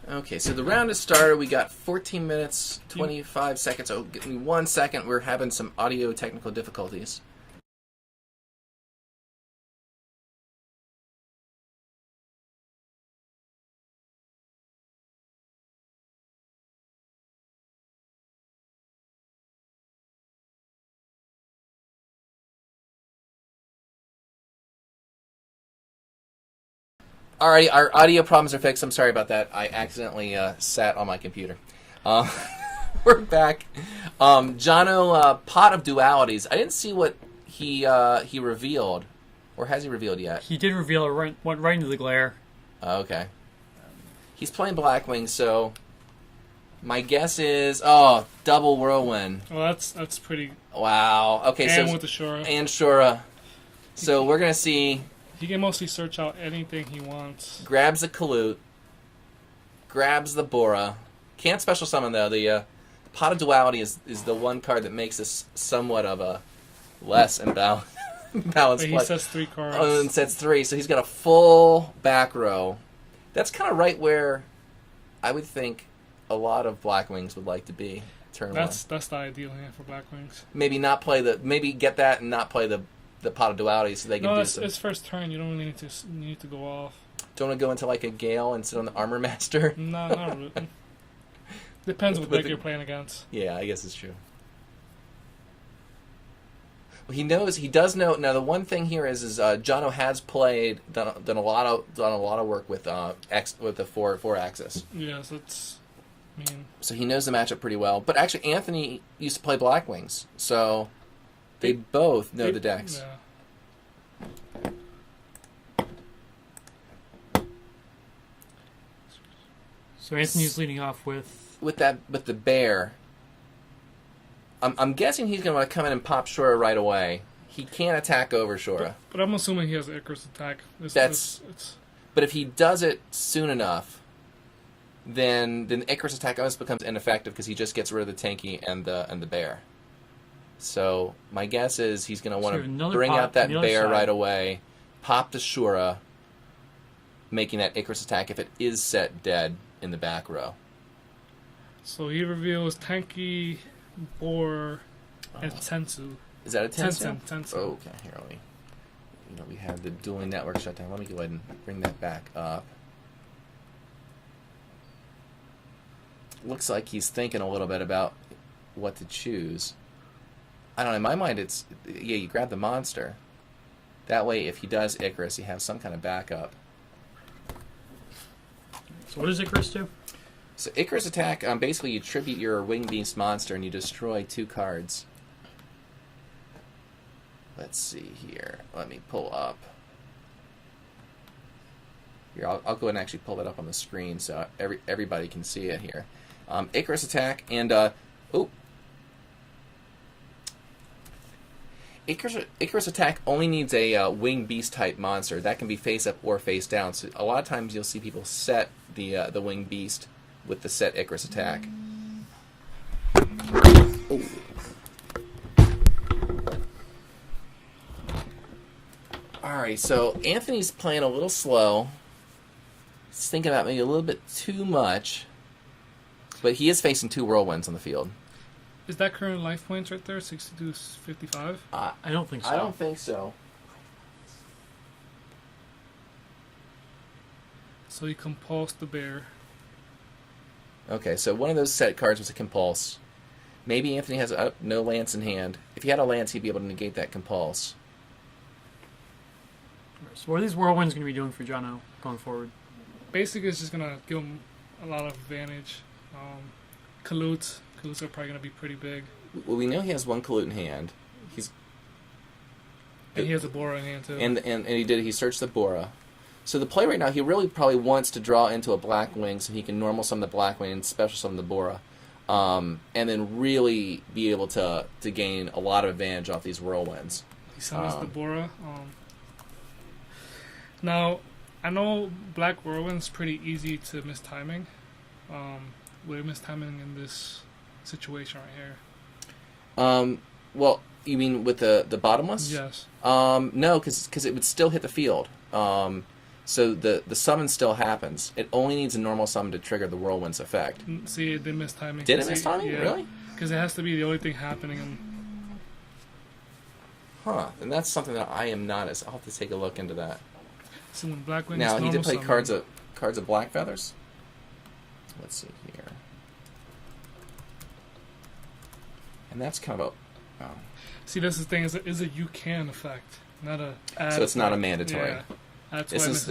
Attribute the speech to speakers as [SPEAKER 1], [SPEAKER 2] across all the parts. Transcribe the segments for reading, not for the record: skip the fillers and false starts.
[SPEAKER 1] Okay, so the round has started. We got 14 minutes, 25 seconds. Oh, give me 1 second. We're having some audio technical difficulties. Alright, our audio problems are fixed. I'm sorry about that. I accidentally sat on my computer. We're back. Jono, Pot of Dualities. I didn't see what he revealed. Or has he revealed yet?
[SPEAKER 2] He did reveal it, went right into the glare.
[SPEAKER 1] Okay. He's playing Blackwing, so my guess is double whirlwind.
[SPEAKER 3] Well, that's pretty.
[SPEAKER 1] Wow. Okay,
[SPEAKER 3] and
[SPEAKER 1] so
[SPEAKER 3] with the Shura.
[SPEAKER 1] and Shura. So we're gonna see.
[SPEAKER 3] He can mostly search out anything he wants.
[SPEAKER 1] Grabs the Kalut. Grabs the Bora. Can't special summon though. The Pot of Duality is the one card that makes this somewhat of a less imbalanced.
[SPEAKER 3] But he sets 3 cards.
[SPEAKER 1] Oh, and sets 3, so he's got a full back row. That's kind of right where I would think a lot of Blackwings would like to be. Turn
[SPEAKER 3] that's the ideal hand for Blackwings.
[SPEAKER 1] Maybe not play maybe get that and not play the Pot of Duality so they can do some.
[SPEAKER 3] It's first turn. You don't really need to go off.
[SPEAKER 1] Don't want to go into like a Gale and sit on the Armor Master?
[SPEAKER 3] No, not really. Depends what deck you're playing against.
[SPEAKER 1] Yeah, I guess it's true. Well, he does know. Now, the one thing here is Jono has done a lot of work with with the four axis.
[SPEAKER 3] Yes, it's. I mean.
[SPEAKER 1] So he knows the matchup pretty well. But actually, Anthony used to play Blackwings, so they both know the decks.
[SPEAKER 3] Yeah.
[SPEAKER 2] So Anthony's leading off with
[SPEAKER 1] the bear. I'm guessing he's going to want to come in and pop Shura right away. He can't attack over Shura.
[SPEAKER 3] But I'm assuming he has Icarus attack.
[SPEAKER 1] But if he does it soon enough, then the Icarus attack almost becomes ineffective because he just gets rid of the Tanky and the bear. So my guess is he's going to want to bring out that bear right away, pop the Shura, making that Icarus attack if it is set dead in the back row.
[SPEAKER 3] So he reveals Tanky, Boar, and Tensu.
[SPEAKER 1] Is that a Tensu?
[SPEAKER 3] Tensu.
[SPEAKER 1] Oh, okay, here we have the dueling network shutdown. Let me go ahead and bring that back up. Looks like he's thinking a little bit about what to choose. I don't know, in my mind you grab the monster. That way if he does Icarus, you have some kind of backup.
[SPEAKER 2] So what does Icarus do?
[SPEAKER 1] So Icarus attack, basically you tribute your Winged Beast monster and you destroy 2 cards. Let's see here. Let me pull up. Here, I'll go ahead and actually pull that up on the screen so everybody can see it here. Icarus attack and Icarus attack only needs a Winged Beast type monster. That can be face up or face down. So a lot of times you'll see people set the Winged Beast with the set Icarus attack. Ooh. Alright, so Anthony's playing a little slow. He's thinking about maybe a little bit too much. But he is facing 2 whirlwinds on the field.
[SPEAKER 3] Is that current life points right there? 62-55?
[SPEAKER 2] I don't think so.
[SPEAKER 1] I don't think so.
[SPEAKER 3] So he compulsed the bear.
[SPEAKER 1] Okay, so one of those set cards was a compulse. Maybe Anthony has no lance in hand. If he had a lance, he'd be able to negate that compulse.
[SPEAKER 2] So what are these whirlwinds going to be doing for Jono going forward?
[SPEAKER 3] Basically, it's just going to give him a lot of advantage. Kaluts are probably going to be pretty big.
[SPEAKER 1] Well, we know he has 1 Kalut in hand.
[SPEAKER 3] And he has a Bora in hand, too.
[SPEAKER 1] And he searched the Bora. So the play right now, he really probably wants to draw into a Blackwing so he can normal summon the Blackwing and special summon the Bora. And then really be able to gain a lot of advantage off these whirlwinds.
[SPEAKER 3] He summons the Bora. Now, I know Black Whirlwind's pretty easy to miss timing. We're mistiming in this situation right here.
[SPEAKER 1] Well, you mean with the bottomless?
[SPEAKER 3] Yes.
[SPEAKER 1] No, because it would still hit the field. So the summon still happens. It only needs a normal summon to trigger the Whirlwind's effect.
[SPEAKER 3] See, it did miss timing.
[SPEAKER 1] Did it miss timing?
[SPEAKER 3] Yeah.
[SPEAKER 1] Really?
[SPEAKER 3] Because it has to be the only thing happening.
[SPEAKER 1] Huh. And that's something that I am not as... I'll have to take a look into that.
[SPEAKER 3] So when Blackwing
[SPEAKER 1] Now, he did play
[SPEAKER 3] summon,
[SPEAKER 1] cards of Black Feathers. Let's see here. And that's kind of a... Oh.
[SPEAKER 3] See, this is the thing. Is a you can effect, not a add
[SPEAKER 1] So it's not a
[SPEAKER 3] effect.
[SPEAKER 1] mandatory.
[SPEAKER 3] Yeah. That's
[SPEAKER 1] This
[SPEAKER 3] why
[SPEAKER 1] is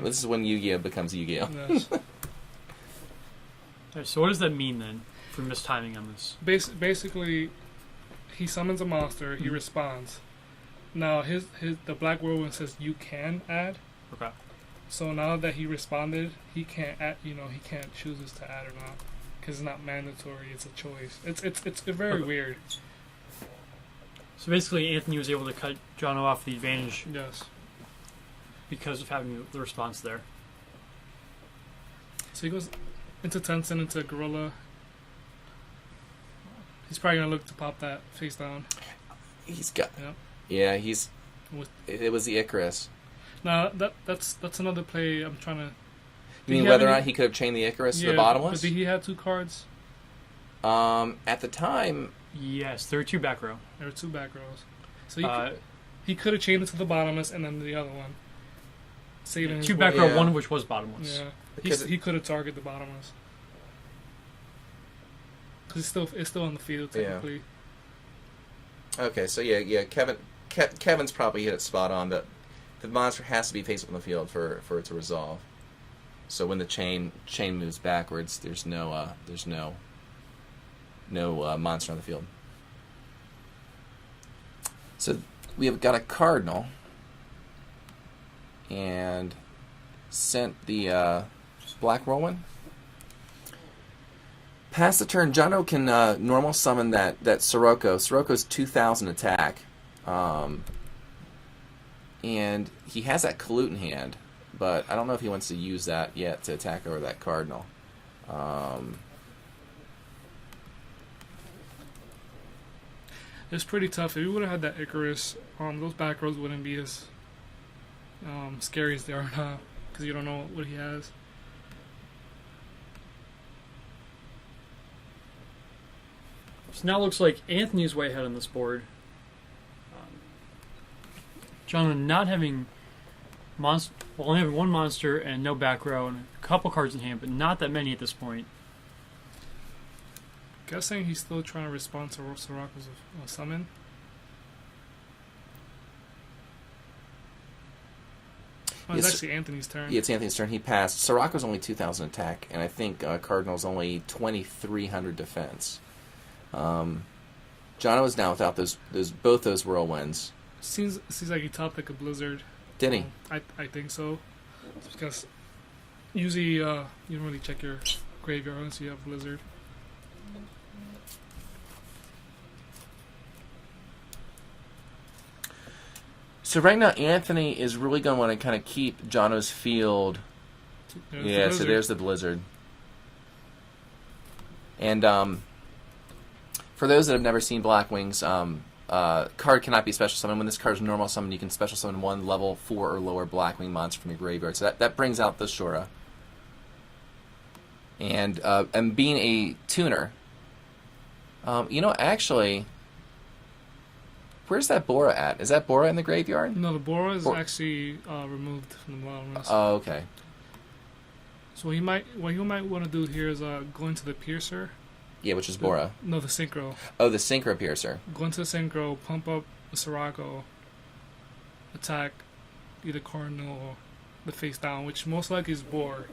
[SPEAKER 1] this is when Yu-Gi-Oh becomes Yu-Gi-Oh.
[SPEAKER 3] Yes.
[SPEAKER 2] Alright, so what does that mean then for mistiming on this?
[SPEAKER 3] Basically, he summons a monster. He responds. Now the Black Whirlwind says you can add.
[SPEAKER 2] Okay.
[SPEAKER 3] So now that he responded, he can't add. He can't choose us to add or not because it's not mandatory. It's a choice. It's very
[SPEAKER 2] Okay.
[SPEAKER 3] weird.
[SPEAKER 2] So basically, Anthony was able to cut Jono off the advantage
[SPEAKER 3] Yes.
[SPEAKER 2] because of having the response there.
[SPEAKER 3] So he goes into Tencent, into Gorilla. He's probably gonna look to pop that face down.
[SPEAKER 1] He's got...
[SPEAKER 3] Yep.
[SPEAKER 1] Yeah, he's...
[SPEAKER 3] With-
[SPEAKER 1] It was the Icarus.
[SPEAKER 3] Now that's another play. I'm trying to.
[SPEAKER 1] You
[SPEAKER 3] Did
[SPEAKER 1] mean
[SPEAKER 3] he
[SPEAKER 1] whether or
[SPEAKER 3] have
[SPEAKER 1] not
[SPEAKER 3] any-
[SPEAKER 1] he could have chained the Icarus to
[SPEAKER 3] Yeah,
[SPEAKER 1] the
[SPEAKER 3] but
[SPEAKER 1] bottomless?
[SPEAKER 3] did he have 2 cards?
[SPEAKER 1] At the time...
[SPEAKER 2] Yes, there are 2 back row.
[SPEAKER 3] There were 2 back rows. So he
[SPEAKER 2] He
[SPEAKER 3] could have chained it to the bottomless and then the other one. Saving his
[SPEAKER 2] 2 back
[SPEAKER 3] board.
[SPEAKER 2] row,
[SPEAKER 1] Yeah.
[SPEAKER 2] one of which was bottomless.
[SPEAKER 3] Yeah.
[SPEAKER 1] Because
[SPEAKER 3] He could have targeted the bottomless. Because it's still on the field
[SPEAKER 1] Yeah.
[SPEAKER 3] technically.
[SPEAKER 1] Okay, so yeah, Kevin's probably hit it spot on. That the monster has to be facing on the field for it to resolve. So when the chain moves backwards, there's no monster on the field. So we have got a cardinal, and sent the Black Whirlwind. Past the turn, Jono can normal summon that Sirocco. Sirocco's 2,000 attack. And he has that Kalute in hand, but I don't know if he wants to use that yet to attack over that Cardinal.
[SPEAKER 3] It's pretty tough. If we would have had that Icarus, those back rows wouldn't be as scary as they are now, because you don't know what he has.
[SPEAKER 2] So now it looks like Anthony's way ahead on this board. Jono not having only having 1 monster and no back row and a couple cards in hand, but not that many at this point.
[SPEAKER 3] Guessing he's still trying to respond to Sirocco's summon. Oh, it's
[SPEAKER 1] Yes.
[SPEAKER 3] actually Anthony's turn.
[SPEAKER 1] Yeah, it's Anthony's turn. He passed. Sirocco's only 2,000 attack, and I think Cardinal's only 2,300 defense. Jono is now without both those whirlwinds.
[SPEAKER 3] Seems like he topped like a blizzard.
[SPEAKER 1] Did he?
[SPEAKER 3] I think so. It's because usually you don't really check your graveyard unless you have blizzard.
[SPEAKER 1] So right now, Anthony is really going to want to kind of keep Jono's field.
[SPEAKER 3] There's the
[SPEAKER 1] Yeah, so
[SPEAKER 3] blizzard.
[SPEAKER 1] there's the blizzard. And for those that have never seen Blackwing's, card cannot be special summoned. When this card is normal summon, you can special summon 1 level 4 or lower Blackwing monster from your graveyard. So that brings out the Shura. And being a tuner, actually, where's that Bora at? Is that Bora in the graveyard?
[SPEAKER 3] No, the Bora is actually removed from the bottom list.
[SPEAKER 1] Oh, okay.
[SPEAKER 3] So what you might want to do here is go into the Piercer.
[SPEAKER 1] Yeah, which is Bora.
[SPEAKER 3] No, the Synchro.
[SPEAKER 1] Oh, the Synchro Piercer.
[SPEAKER 3] Go into the Synchro, pump up the Sirocco, attack either Cardinal or the face down, which most likely is Boar.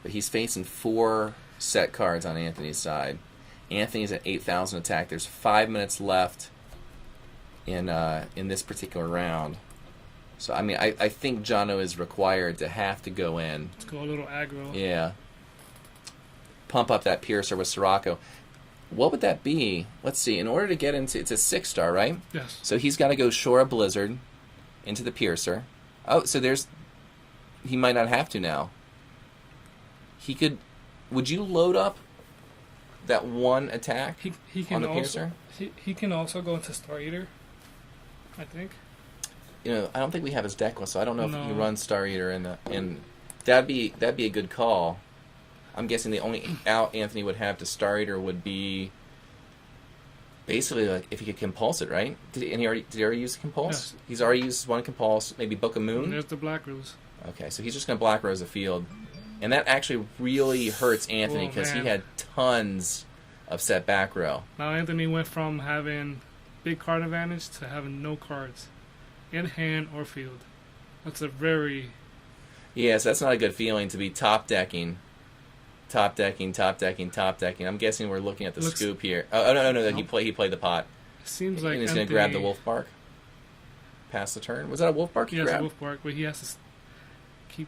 [SPEAKER 1] But he's facing 4 set cards on Anthony's side. Anthony's at 8,000 attack. There's 5 minutes left in this particular round. So I mean, I think Jono is required to have to go in.
[SPEAKER 3] Let's go a little aggro.
[SPEAKER 1] Yeah. Pump up that Piercer with Sirocco. What would that be? Let's see. In order to get into... It's a 6-star, right?
[SPEAKER 3] Yes.
[SPEAKER 1] So he's got to go Shora Blizzard into the Piercer. Oh, so there's... He might not have to now. He could... Would you load up that 1 attack
[SPEAKER 3] He can
[SPEAKER 1] on the
[SPEAKER 3] also
[SPEAKER 1] Piercer?
[SPEAKER 3] he can also go into Star Eater, I think.
[SPEAKER 1] I don't think we have his deck list, so I don't know if he
[SPEAKER 3] No.
[SPEAKER 1] runs Star Eater in that'd be a good call. I'm guessing the only out Anthony would have to Star Eater would be basically like if he could compulse it, right? Did he already use the compulse?
[SPEAKER 3] Yes.
[SPEAKER 1] He's already used one compulse, maybe Book of
[SPEAKER 3] And
[SPEAKER 1] Moon.
[SPEAKER 3] there's the Black Rose.
[SPEAKER 1] Okay, so he's just going to Black Rose the field. And that actually really hurts Anthony
[SPEAKER 3] Oh,
[SPEAKER 1] because he
[SPEAKER 3] man.
[SPEAKER 1] had tons of set back row.
[SPEAKER 3] Now Anthony went from having big card advantage to having no cards in hand or field. That's a very
[SPEAKER 1] Yes, that's not a good feeling to be top decking. I'm guessing we're looking at the
[SPEAKER 3] Looks-
[SPEAKER 1] scoop here. Oh no,
[SPEAKER 3] No.
[SPEAKER 1] he played the pot.
[SPEAKER 3] seems like
[SPEAKER 1] And he's
[SPEAKER 3] Anthony,
[SPEAKER 1] going to grab the Wolf Bark. Pass the turn. Was that a Wolf Bark
[SPEAKER 3] He
[SPEAKER 1] he
[SPEAKER 3] has a
[SPEAKER 1] grabbed?
[SPEAKER 3] Wolf Bark, but he has to keep.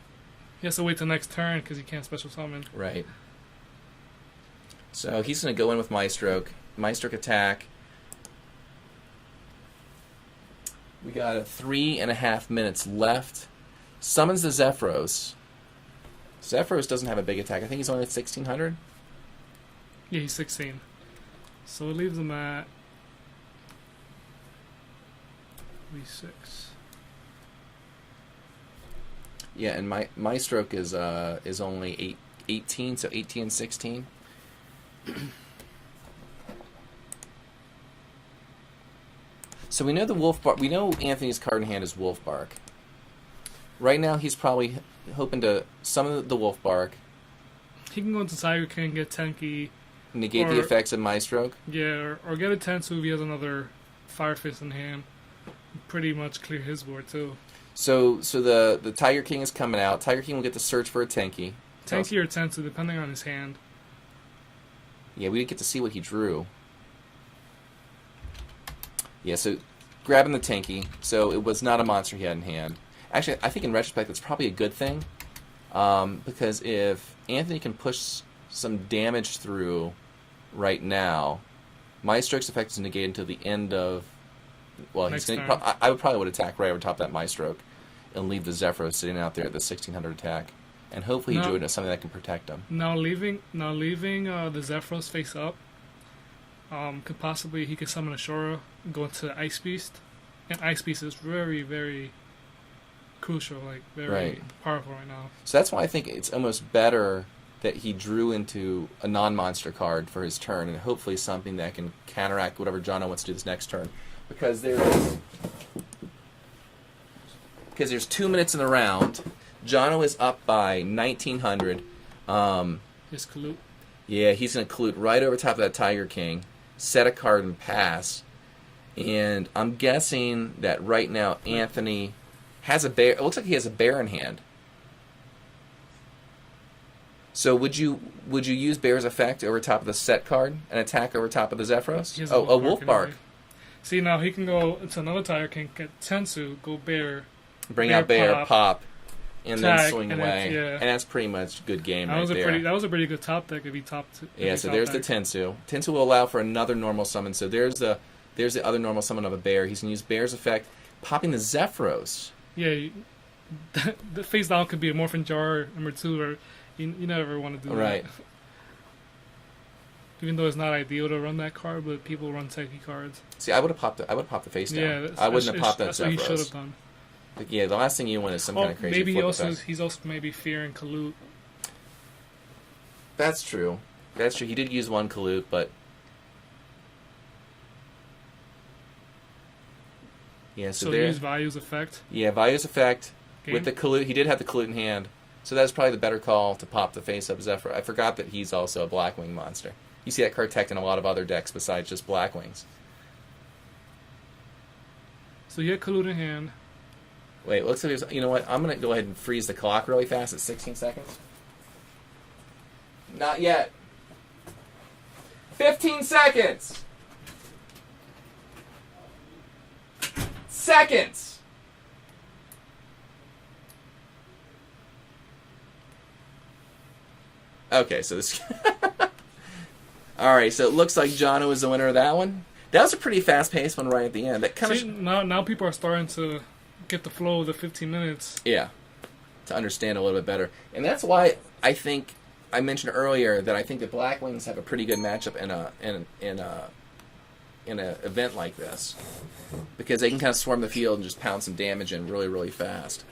[SPEAKER 3] He has to wait till next turn because he can't special summon.
[SPEAKER 1] Right. So he's going to go in with Maestroke. Maestroke attack. We got 3.5 minutes left. Summons the Zephyros. Zephyros doesn't have a big attack. I think he's only at 1600.
[SPEAKER 3] Yeah, he's 16. So it leaves him at V6.
[SPEAKER 1] Yeah, and my stroke is only 18, so 18 and 16. So we know the Wolf Bark. We know Anthony's card in hand is Wolf Bark. Right now, he's probably hoping to summon the Wolf Bark,
[SPEAKER 3] He can go into Tiger King, get Tenki,
[SPEAKER 1] negate the
[SPEAKER 3] Or-
[SPEAKER 1] effects of my stroke.
[SPEAKER 3] yeah, or get a Tensu if he has another Fire Fist in hand. Pretty much clear his board too.
[SPEAKER 1] So the Tiger King is coming out. Tiger King will get to search for a Tenki.
[SPEAKER 3] Tenki or Tensu, depending on his hand.
[SPEAKER 1] Yeah, we didn't get to see what he drew. Yeah, so grabbing the Tenki. So it was not a monster he had in hand. Actually, I think in retrospect that's probably a good thing. Because if Anthony can push some damage through right now, my stroke's effect is negated until the end of... Well,
[SPEAKER 3] Next
[SPEAKER 1] he's gonna,
[SPEAKER 3] turn.
[SPEAKER 1] I would probably attack right over top of that my stroke and leave the Zephyros sitting out there at the 1600 attack. And hopefully he
[SPEAKER 3] No.
[SPEAKER 1] drew into something that can protect him.
[SPEAKER 3] Now leaving the Zephyros face up, could possibly he could summon a Shora, go into Ice Beast, and Ice Beast is very, very crucial, like very
[SPEAKER 1] Right.
[SPEAKER 3] powerful right now.
[SPEAKER 1] So that's why I think it's almost better that he drew into a non-monster card for his turn, and hopefully something that can counteract whatever Jono wants to do this next turn. Because there's 2 minutes in the round. Jono is up by 1900.
[SPEAKER 3] His Kalut.
[SPEAKER 1] Yeah, he's going to collude right over top of that Tiger King, set a card and pass. And I'm guessing that right now Anthony has a bear. It looks like he has a bear in hand. So would you use Bear's effect over top of the set card and attack over top of the Zephyros?
[SPEAKER 3] He has
[SPEAKER 1] Oh, a Wolf
[SPEAKER 3] anyway.
[SPEAKER 1] Bark.
[SPEAKER 3] See, now he can go into another Tiger King, get Tensu, go Bear.
[SPEAKER 1] Bring
[SPEAKER 3] Bear
[SPEAKER 1] out Bear,
[SPEAKER 3] pop,
[SPEAKER 1] pop, and then
[SPEAKER 3] attack,
[SPEAKER 1] swing
[SPEAKER 3] and
[SPEAKER 1] away.
[SPEAKER 3] then- yeah.
[SPEAKER 1] And that's pretty much a good game
[SPEAKER 3] That
[SPEAKER 1] right
[SPEAKER 3] was a
[SPEAKER 1] there.
[SPEAKER 3] that was a pretty good top deck if he topped. If
[SPEAKER 1] Yeah,
[SPEAKER 3] he
[SPEAKER 1] so
[SPEAKER 3] top
[SPEAKER 1] there's the
[SPEAKER 3] deck.
[SPEAKER 1] Tensu. Tensu will allow for another normal summon. So there's the other normal summon of a bear. He's going to use Bear's effect, popping the Zephyros.
[SPEAKER 3] Yeah, the face down could be a Morphin Jar number 2, or you never want to do
[SPEAKER 1] Right.
[SPEAKER 3] that. Even though it's not ideal to run that card, but people run Techie cards.
[SPEAKER 1] See, I would have popped the face down.
[SPEAKER 3] Yeah,
[SPEAKER 1] I wouldn't have popped that
[SPEAKER 3] That's what he should have
[SPEAKER 1] Zephyros.
[SPEAKER 3] done.
[SPEAKER 1] But yeah, the last thing you want is some kind of crazy
[SPEAKER 3] maybe
[SPEAKER 1] flip effect.
[SPEAKER 3] he's also maybe fearing Kalut.
[SPEAKER 1] That's true. That's true. He did use one Kalut, but yeah. So
[SPEAKER 3] So
[SPEAKER 1] there.
[SPEAKER 3] use Value's effect.
[SPEAKER 1] Yeah, Value's effect
[SPEAKER 3] Game.
[SPEAKER 1] with the Kalut. He did have the Kalut in hand, so that's probably the better call to pop the face up Zephyr. I forgot that he's also a Blackwing monster. You see that card tech in a lot of other decks besides just Blackwings.
[SPEAKER 3] So you had Kalut in hand.
[SPEAKER 1] Wait, looks like there's. You know what? I'm gonna go ahead and freeze the clock really fast at 16 seconds. Not yet. 15 seconds. Seconds. Okay, so this. All right, so it looks like Jono is the winner of that one. That was a pretty fast-paced one right at the end. That kind
[SPEAKER 3] See,
[SPEAKER 1] of
[SPEAKER 3] now people are starting to get the flow of the 15 minutes.
[SPEAKER 1] yeah, to understand a little bit better, and that's why I think I mentioned earlier that I think the Blackwings have a pretty good matchup in an event like this, because they can kind of swarm the field and just pound some damage in really, really fast.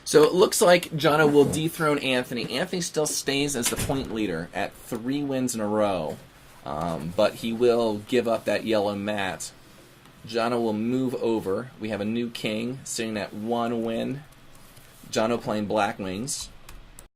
[SPEAKER 1] So it looks like Jono will dethrone Anthony. Anthony still stays as the point leader at 3 wins in a row, but he will give up that yellow mat. Jono will move over. We have a new king sitting at 1 win. Jono playing Black Wings.